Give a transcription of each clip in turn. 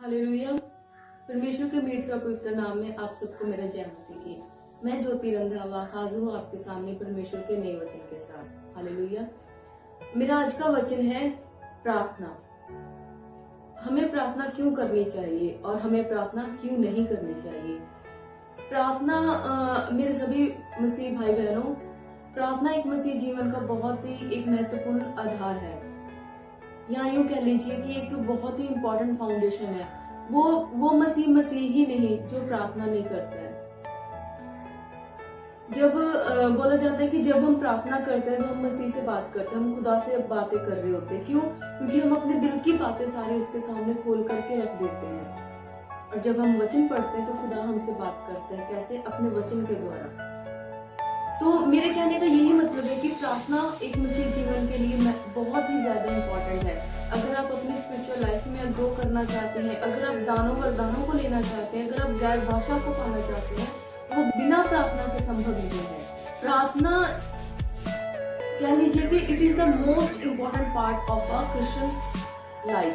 Hallelujah. परमेश्वर के मीठ और पवित्र नाम में आप सबको मेरा जय मसीह की। मैं ज्योति रंधावा हाजिर हूँ आपके सामने परमेश्वर के नए वचन के साथ। हालेलुया। मेरा आज का वचन है प्रार्थना। हमें प्रार्थना क्यों करनी चाहिए और हमें प्रार्थना क्यों नहीं करनी चाहिए। प्रार्थना मेरे सभी मसीह भाई बहनों, प्रार्थना एक मसीह जीवन का बहुत ही एक महत्वपूर्ण आधार है, या यूं कह लीजिए कि एक बहुत ही इम्पोर्टेंट फाउंडेशन है। वो मसीह ही नहीं जो प्रार्थना नहीं करता है। जब बोला जाता है कि जब हम प्रार्थना करते हैं तो हम मसीह से बात करते हैं, हम खुदा से बातें कर रहे होते हैं। क्यों? क्योंकि हम अपने दिल की बातें सारी उसके सामने खोल करके रख देते हैं। और जब हम वचन पढ़ते हैं तो खुदा हमसे बात करता है। कैसे? अपने वचन के द्वारा। तो मेरे कहने का यही मतलब है कि प्रार्थना एक मसीह जीवन के लिए बहुत ही ज्यादा इम्पोर्टेंट है। अगर आप अपनी स्पिरिचुअल लाइफ में ग्रो करना चाहते हैं, अगर आप दानों वरदानों को लेना चाहते हैं, अगर आप गैर भाषा को पाना चाहते हैं, तो वो बिना प्रार्थना के संभव नहीं है। प्रार्थना कह लीजिए कि it is the most important part of a Christian life.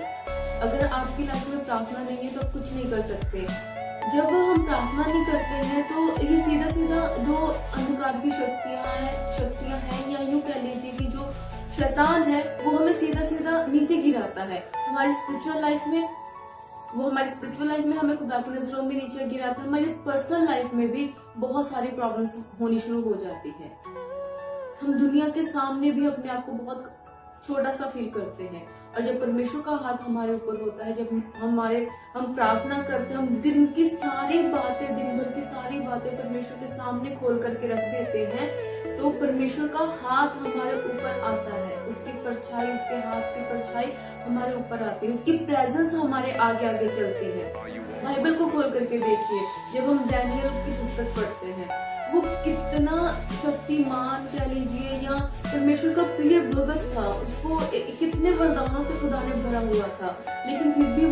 अगर आपकी लाइफ में प्रार्थना नहीं है तो आप कुछ नहीं कर सकते। जब हम प्रार्थना नहीं करते हैं तो ये सीधा सीधा जो अंधकार की शक्तियां हैं, या यूं कह लीजिए कि जो शैतान है वो हमें सीधा सीधा नीचे गिराता है। हमारी स्पिरिचुअल लाइफ में हमें खुदा की नजरों में नीचे गिराता है। हमारी पर्सनल लाइफ में भी बहुत सारी प्रॉब्लम्स होनी शुरू हो जाती है। हम दुनिया के सामने भी अपने आप को बहुत छोटा सा फील करते हैं। और जब परमेश्वर का हाथ हमारे ऊपर होता है, जब हम प्रार्थना करते हैं, हम दिन भर की सारी बातें परमेश्वर के सामने खोल करके रख देते हैं, तो परमेश्वर का हाथ हमारे ऊपर आता है। उसकी हाथ की परछाई हमारे ऊपर आती है। उसकी प्रेजेंस हमारे आगे आगे चलती है। बाइबल को खोल करके देखिए, जब हम डैनियल की पुस्तक पढ़ते हैं, वो कितना शक्तिमान कह लीजिए या परमेश्वर का प्रिय भगत था। उसको कितने वरदानों से खुदा ने भरा हुआ था, लेकिन फिर भी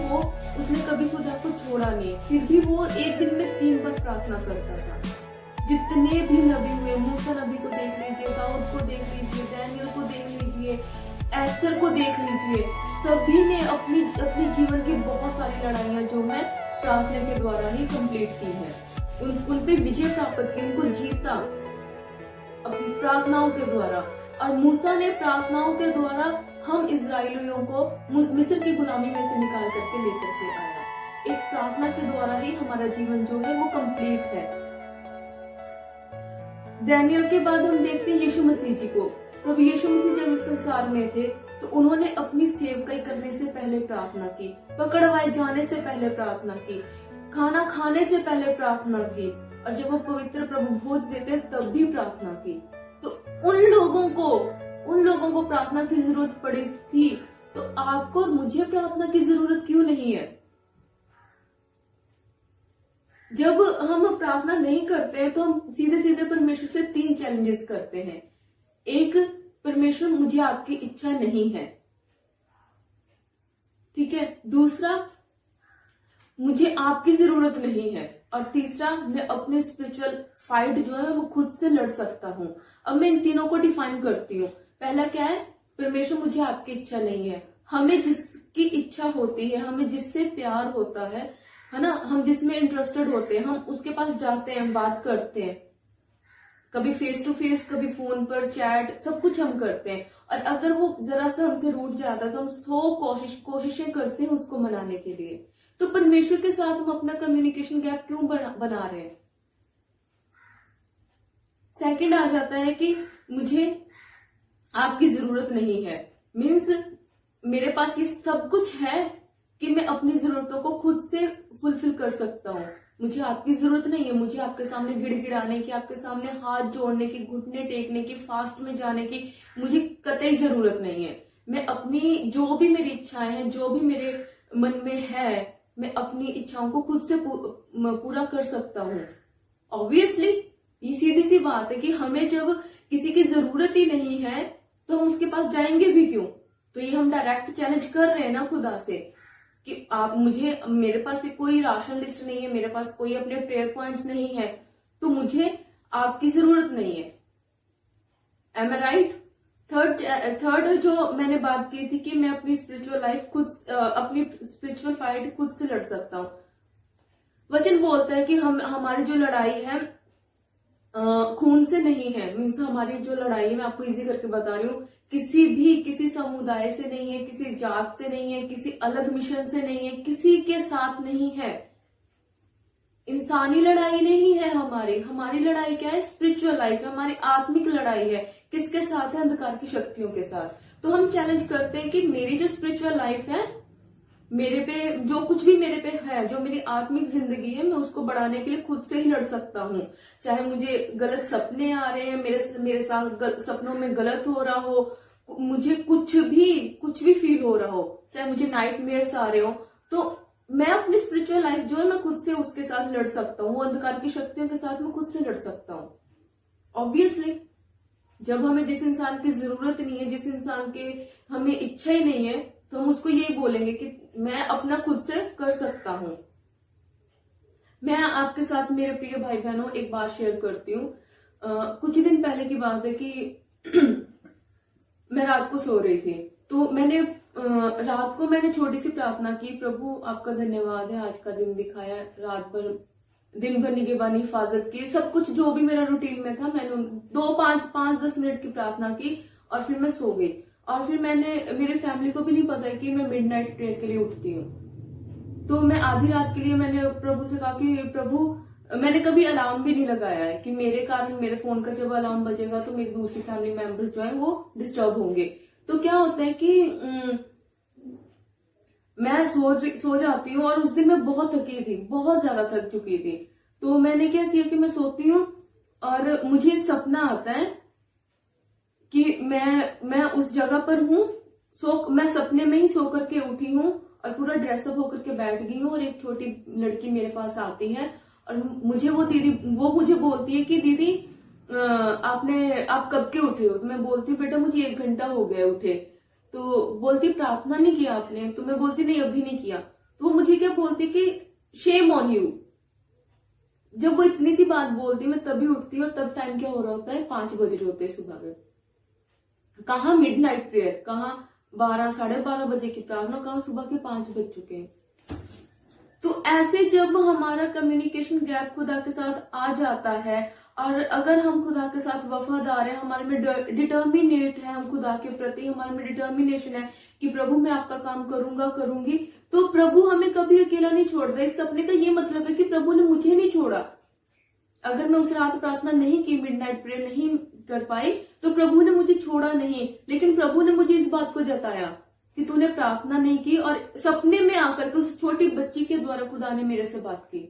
उसने कभी खुदा को छोड़ा नहीं। फिर भी वो एक दिन में 3 बार प्रार्थना करता था। जितने भी नबी हुए, मूसा नबी को देख लीजिए, दाऊद को देख लीजिए, डैनियल को देख लीजिए, एस्तर को देख लीजिए, सभी ने अपनी जीवन की बहुत सारी लड़ाइयां जो है प्रार्थना के द्वारा ही कंप्लीट की है। उन पे विजय प्राप्त की, उनको जीता अपनी प्रार्थनाओं के द्वारा। और मूसा ने प्रार्थनाओं के द्वारा हम इजराइलियों को मिस्र की गुलामी में से निकाल करके लेकर के आया। एक प्रार्थना के द्वारा ही हमारा जीवन जो है वो कंप्लीट है। डैनियल के बाद हम देखते हैं यीशु मसीह जी को। प्रभु यीशु मसीह जब इस संसार में थे तो उन्होंने अपनी सेवकाई करने से पहले प्रार्थना की, पकड़वाए जाने से पहले प्रार्थना की, खाना खाने से पहले प्रार्थना की, और जब वो पवित्र प्रभु भोज देते तब भी प्रार्थना की। तो उन लोगों को प्रार्थना की जरूरत पड़ी थी, तो आपको और मुझे प्रार्थना की जरूरत क्यों नहीं है? जब हम प्रार्थना नहीं करते हैं तो हम सीधे सीधे परमेश्वर से 3 चैलेंजेस करते हैं। एक, परमेश्वर मुझे आपकी इच्छा नहीं है, ठीक है। दूसरा, मुझे आपकी जरूरत नहीं है। और तीसरा, मैं अपने स्पिरिचुअल फाइट जो है वो खुद से लड़ सकता हूं। अब मैं इन तीनों को डिफाइन करती हूँ। पहला क्या है? परमेश्वर मुझे आपकी इच्छा नहीं है। हमें जिसकी इच्छा होती है, हमें जिससे प्यार होता है ना, हम जिसमें इंटरेस्टेड होते हैं, हम उसके पास जाते हैं, बात करते हैं, कभी फेस टू फेस, कभी फोन पर चैट, सब कुछ हम करते हैं। और अगर वो जरा सा हमसे रूठ जाता है तो हम 100 कोशिशें करते हैं उसको मनाने के लिए। तो परमेश्वर के साथ हम अपना कम्युनिकेशन गैप क्यों बना रहे हैं? सेकंड आ जाता है कि मुझे आपकी जरूरत नहीं है, मीन्स मेरे पास ये सब कुछ है कि मैं अपनी जरूरतों को खुद से फुलफिल कर सकता हूँ। मुझे आपकी जरूरत नहीं है। मुझे आपके सामने गिड़गिड़ाने की, आपके सामने हाथ जोड़ने की, घुटने टेकने की, फास्ट में जाने की मुझे कतई जरूरत नहीं है। मैं अपनी जो भी मेरी इच्छाएं हैं, जो भी मेरे मन में है, मैं अपनी इच्छाओं को खुद से पूरा कर सकता हूँ। ऑब्वियसली ये सीधी सी बात है कि हमें जब किसी की जरूरत ही नहीं है तो हम उसके पास जाएंगे भी क्यों? तो ये हम डायरेक्ट चैलेंज कर रहे हैं ना खुदा से कि मेरे पास कोई राशन लिस्ट नहीं है, मेरे पास कोई अपने प्रेयर पॉइंट्स नहीं है, तो मुझे आपकी जरूरत नहीं है। एम आई राइट? थर्ड जो मैंने बात की थी कि मैं अपनी स्पिरिचुअल लाइफ खुद अपनी स्पिरिचुअल फाइट खुद से लड़ सकता हूँ। वचन बोलता है कि हमारी जो लड़ाई है खून से नहीं है। मीन्स हमारी जो लड़ाई है, मैं आपको इजी करके बता रही हूँ, किसी समुदाय से नहीं है, किसी जात से नहीं है, किसी अलग मिशन से नहीं है, किसी के साथ नहीं है। इंसानी लड़ाई नहीं है हमारी लड़ाई क्या है? स्पिरिचुअल लाइफ है, हमारी आत्मिक लड़ाई है। किसके साथ है? अंधकार की शक्तियों के साथ। तो हम चैलेंज करते हैं कि मेरी जो स्पिरिचुअल लाइफ है, मेरे पे जो कुछ भी मेरे पे है, जो मेरी आत्मिक जिंदगी है, मैं उसको बढ़ाने के लिए खुद से ही लड़ सकता हूँ। चाहे मुझे गलत सपने आ रहे हैं, मेरे साथ सपनों में गलत हो रहा हो, मुझे कुछ भी फील हो रहा हो, चाहे मुझे नाइटमेयर्स आ रहे हो, तो मैं अपनी स्पिरिचुअल लाइफ जो है, मैं खुद से उसके साथ लड़ सकता हूँ। अंधकार की शक्तियों के साथ मैं खुद से लड़ सकता हूँ। ऑब्वियसली जब हमें जिस इंसान की जरूरत नहीं है, जिस इंसान के हमें इच्छा ही नहीं है, तो हम उसको यही बोलेंगे कि मैं अपना खुद से कर सकता हूं। मैं आपके साथ मेरे प्रिय भाई बहनों एक बात शेयर करती हूँ। कुछ ही दिन पहले की बात है कि मैं रात को सो रही थी, तो रात को मैंने छोटी सी प्रार्थना की, प्रभु आपका धन्यवाद है, आज का दिन दिखाया, रात भर दिन भर निगहबानी हिफाजत की, सब कुछ जो भी मेरा रूटीन में था, मैंने 5-10 मिनट की प्रार्थना की और फिर मैं सो गई। और फिर मेरे फैमिली को भी नहीं पता है कि मैं मिडनाइट प्रेयर के लिए उठती हूँ। तो मैं आधी रात के लिए मैंने प्रभु से कहा कि प्रभु, मैंने कभी अलार्म भी नहीं लगाया है कि मेरे कारण मेरे फोन का जब अलार्म बजेगा तो मेरी दूसरी फैमिली मेंबर्स जो है वो डिस्टर्ब होंगे। तो क्या होता है कि मैं सो जाती हूँ, और उस दिन मैं बहुत थकी थी, बहुत ज्यादा थक चुकी थी। तो मैंने क्या किया कि मैं सोती हूँ और मुझे एक सपना आता है कि मैं उस जगह पर हूँ, मैं सपने में ही सो करके उठी हूँ और पूरा ड्रेसअप होकर के बैठ गई हूँ, और एक छोटी लड़की मेरे पास आती है और वो मुझे बोलती है कि दीदी आप कब के उठे हो? तो मैं बोलती हूँ बेटा मुझे 1 घंटा हो गया उठे। तो बोलती प्रार्थना नहीं किया आपने? तो मैं बोलती नहीं, अभी नहीं किया। तो वो मुझे क्या बोलती कि शेम ऑन यू। जब वो इतनी सी बात बोलती मैं तभी उठती हूँ, और तब टाइम क्या हो रहा होता है? 5 बज रहे होते हैं सुबह में। कहाँ मिडनाइट प्रेयर, कहाँ 12-12:30 बजे की प्रार्थना, कहाँ सुबह के 5 बज चुके हैं। तो ऐसे जब हमारा कम्युनिकेशन गैप खुदा के साथ आ जाता है, और अगर हम खुदा के साथ वफादार है, हमारे में डिटर्मिनेट है, हम खुदा के प्रति हमारे में डिटर्मिनेशन है कि प्रभु मैं आपका काम करूंगी, तो प्रभु हमें कभी अकेला नहीं छोड़ता। इस सपने का ये मतलब है कि प्रभु ने मुझे नहीं छोड़ा। अगर मैं उस रात प्रार्थना नहीं की, मिडनाइट प्रेयर नहीं कर पाई, तो प्रभु ने मुझे छोड़ा नहीं, लेकिन प्रभु ने मुझे इस बात को जताया कि तूने प्रार्थना नहीं की, और सपने में आकर के उस छोटी बच्ची के द्वारा खुदा ने मेरे से बात की।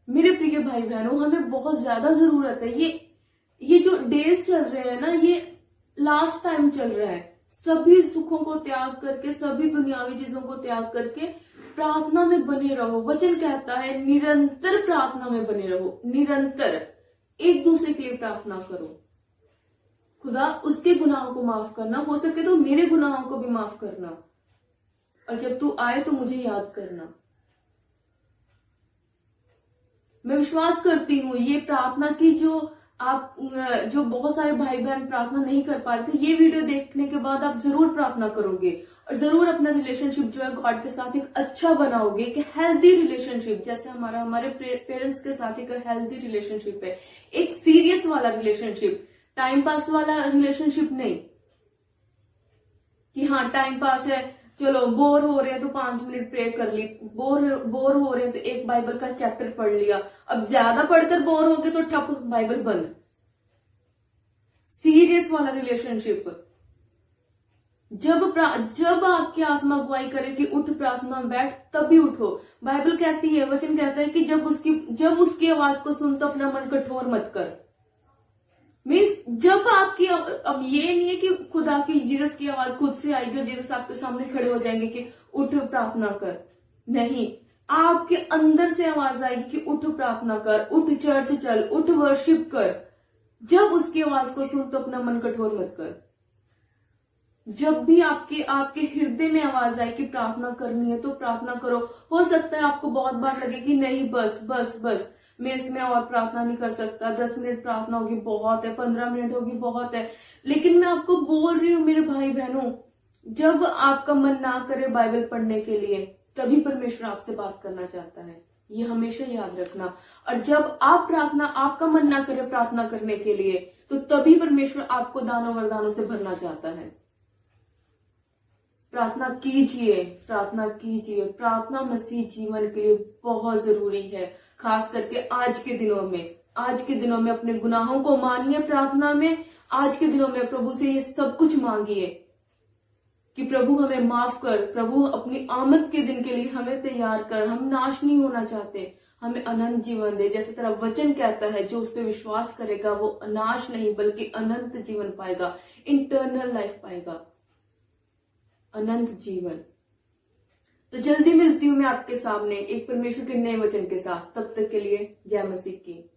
मेरे प्रिय भाई बहनों, हमें बहुत ज्यादा जरूरत है। ये जो डेज चल रहे हैं ना, ये लास्ट टाइम चल रहा है। सभी सुखों को त्याग करके, सभी दुनियावी चीजों को त्याग करके प्रार्थना में बने रहो। वचन कहता है निरंतर प्रार्थना में बने रहो, निरंतर एक दूसरे के लिए प्रार्थना करो। खुदा उसके गुनाहों को माफ करना, हो सके तो मेरे गुनाहों को भी माफ करना, और जब तू आए तो मुझे याद करना। मैं विश्वास करती हूँ ये प्रार्थना की जो बहुत सारे भाई बहन प्रार्थना नहीं कर पा रहे थे, ये वीडियो देखने के बाद आप जरूर प्रार्थना करोगे, और जरूर अपना रिलेशनशिप जो है गॉड के साथ एक अच्छा बनाओगे, एक हेल्दी रिलेशनशिप, जैसे हमारे पेरेंट्स के साथ एक हेल्दी रिलेशनशिप है, एक सीरियस वाला रिलेशनशिप, टाइम पास वाला रिलेशनशिप नहीं कि हाँ टाइम पास है, चलो बोर हो रहे हैं तो 5 मिनट प्रे कर ली, बोर हो रहे हैं तो एक बाइबल का चैप्टर पढ़ लिया, अब ज्यादा पढ़कर बोर हो गए तो ठप बाइबल बंद। सीरियस वाला रिलेशनशिप, जब आपकी आत्मा अगुवाई करे कि उठ प्रार्थना में बैठ, तभी उठो। बाइबल कहती है, वचन कहता है कि जब उसकी आवाज को सुन तो अपना मन कठोर मत कर। मीन्स जब आपकी, अब ये नहीं है कि खुदा की जीसस की आवाज खुद से आएगी और जीसस आपके सामने खड़े हो जाएंगे कि उठ प्रार्थना कर, नहीं, आपके अंदर से आवाज आएगी कि उठ प्रार्थना कर, उठ चर्च चल, उठ वर्शिप कर। जब उसकी आवाज को सुन तो अपना मन कठोर मत कर। जब भी आपके हृदय में आवाज आए कि प्रार्थना करनी है तो प्रार्थना करो। हो सकता है आपको बहुत बार लगे कि नहीं बस मैं और प्रार्थना नहीं कर सकता, 10 मिनट प्रार्थना होगी बहुत है, 15 मिनट होगी बहुत है, लेकिन मैं आपको बोल रही हूँ मेरे भाई बहनों, जब आपका मन ना करे बाइबल पढ़ने के लिए, तभी परमेश्वर आपसे बात करना चाहता है, ये हमेशा याद रखना। और जब आपका मन ना करे प्रार्थना करने के लिए, तो तभी परमेश्वर आपको दानों वरदानों से भरना चाहता है। प्रार्थना कीजिए, प्रार्थना कीजिए। प्रार्थना मसीह जीवन के लिए बहुत जरूरी है, खास करके आज के दिनों में। आज के दिनों में अपने गुनाहों को मानिए प्रार्थना में। आज के दिनों में प्रभु से ये सब कुछ मांगिए कि प्रभु हमें माफ कर, प्रभु अपनी आमद के दिन के लिए हमें तैयार कर। हम नाश नहीं होना चाहते, हमें अनंत जीवन दे। जैसे तेरा वचन कहता है, जो उस पर विश्वास करेगा वो नाश नहीं बल्कि अनंत जीवन पाएगा, इंटरनल लाइफ पाएगा, अनंत जीवन। तो जल्दी मिलती हूँ मैं आपके सामने एक परमेश्वर के नए वचन के साथ। तब तक के लिए जय मसीह की।